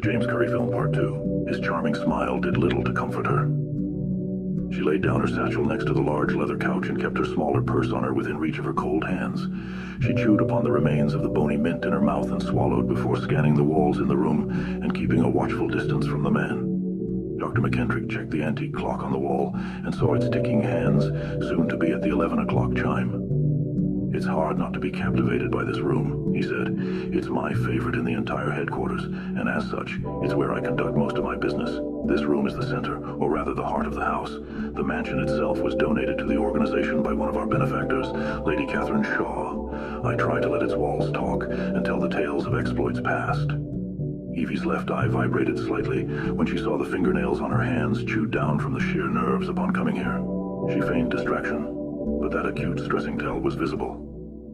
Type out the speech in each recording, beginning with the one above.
James Currie Film Part 2. His charming smile did little to comfort her. She laid down her satchel next to the large leather couch and kept her smaller purse on her within reach of her cold hands. She chewed upon the remains of the bony mint in her mouth and swallowed before scanning the walls in the room and keeping a watchful distance from the man. Dr. McKendrick checked the antique clock on the wall and saw its ticking hands, soon to be at the 11 o'clock chime. "It's hard not to be captivated by this room," he said. "It's my favorite in the entire headquarters, and as such, it's where I conduct most of my business. This room is the center, or rather the heart of the house. The mansion itself was donated to the organization by one of our benefactors, Lady Catherine Shaw. I try to let its walls talk and tell the tales of exploits past." Evie's left eye vibrated slightly when she saw the fingernails on her hands chewed down from the sheer nerves upon coming here. She feigned distraction, but that acute stressing tell was visible.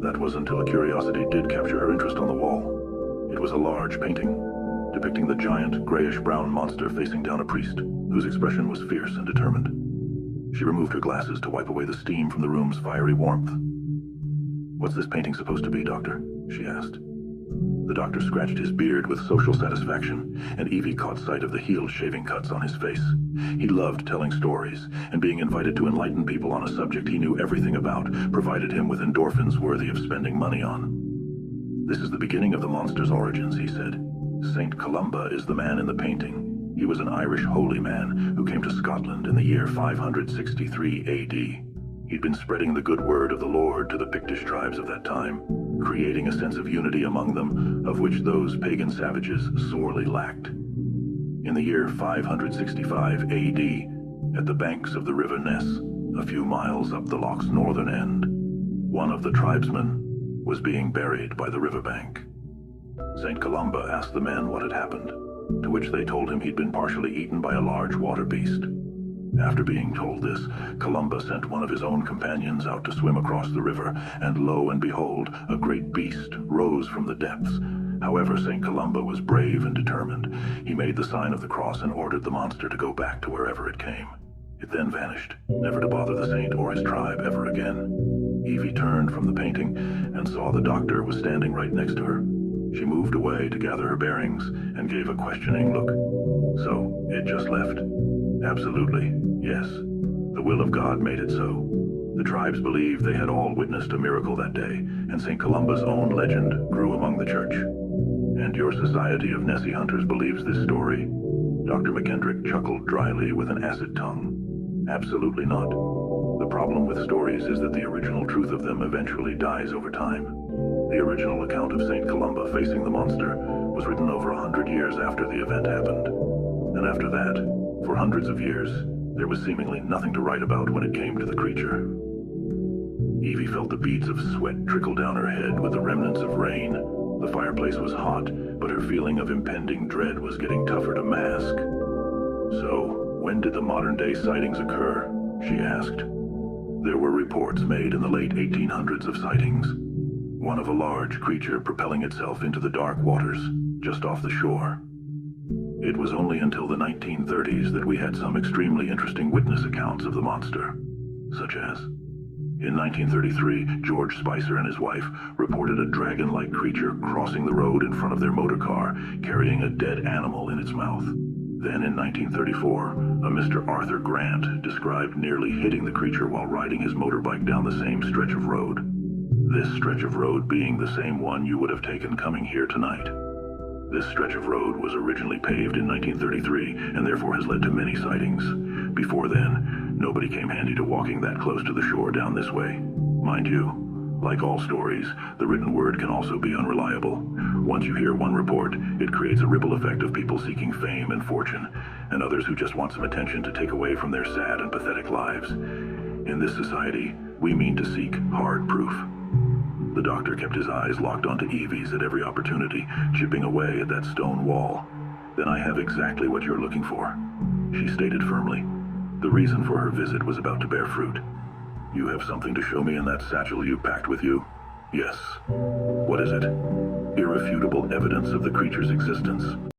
That was until a curiosity did capture her interest on the wall. It was a large painting, depicting the giant, grayish-brown monster facing down a priest, whose expression was fierce and determined. She removed her glasses to wipe away the steam from the room's fiery warmth. "What's this painting supposed to be, Doctor?" she asked. The doctor scratched his beard with social satisfaction, and Evie caught sight of the healed shaving cuts on his face. He loved telling stories, and being invited to enlighten people on a subject he knew everything about provided him with endorphins worthy of spending money on. "This is the beginning of the monster's origins," he said. "Saint Columba is the man in the painting. He was an Irish holy man who came to Scotland in the year 563 AD. He'd been spreading the good word of the Lord to the Pictish tribes of that time, creating a sense of unity among them, of which those pagan savages sorely lacked. In the year 565 AD, at the banks of the River Ness, a few miles up the loch's northern end, one of the tribesmen was being buried by the riverbank. St. Columba asked the men what had happened, to which they told him he'd been partially eaten by a large water beast. After being told this, Columba sent one of his own companions out to swim across the river, and lo and behold, a great beast rose from the depths. However, St. Columba was brave and determined. He made the sign of the cross and ordered the monster to go back to wherever it came. It then vanished, never to bother the saint or his tribe ever again." Evie turned from the painting and saw the doctor was standing right next to her. She moved away to gather her bearings and gave a questioning look. "So, it just left?" "Absolutely, yes. The will of God made it so. The tribes believed they had all witnessed a miracle that day, and St. Columba's own legend grew among the church. And your Society of Nessie Hunters believes this story?" Dr. McKendrick chuckled dryly with an acid tongue. "Absolutely not. The problem with stories is that the original truth of them eventually dies over time. The original account of St. Columba facing the monster was written over 100 years after the event happened. And after that, for hundreds of years, there was seemingly nothing to write about when it came to the creature." Evie felt the beads of sweat trickle down her head with the remnants of rain. The fireplace was hot, but her feeling of impending dread was getting tougher to mask. "So, when did the modern-day sightings occur?" she asked. "There were reports made in the late 1800s of sightings. One of a large creature propelling itself into the dark waters, just off the shore. It was only until the 1930s that we had some extremely interesting witness accounts of the monster, such as, in 1933, George Spicer and his wife reported a dragon-like creature crossing the road in front of their motor car, carrying a dead animal in its mouth. Then in 1934, a Mr. Arthur Grant described nearly hitting the creature while riding his motorbike down the same stretch of road. This stretch of road being the same one you would have taken coming here tonight. This stretch of road was originally paved in 1933 and therefore has led to many sightings. Before then, nobody came handy to walking that close to the shore down this way. Mind you, like all stories, the written word can also be unreliable. Once you hear one report, it creates a ripple effect of people seeking fame and fortune, and others who just want some attention to take away from their sad and pathetic lives. In this society, we mean to seek hard proof." The doctor kept his eyes locked onto Evie's at every opportunity, chipping away at that stone wall. "Then I have exactly what you're looking for," she stated firmly. The reason for her visit was about to bear fruit. "You have something to show me in that satchel you packed with you?" "Yes." "What is it?" "Irrefutable evidence of the creature's existence."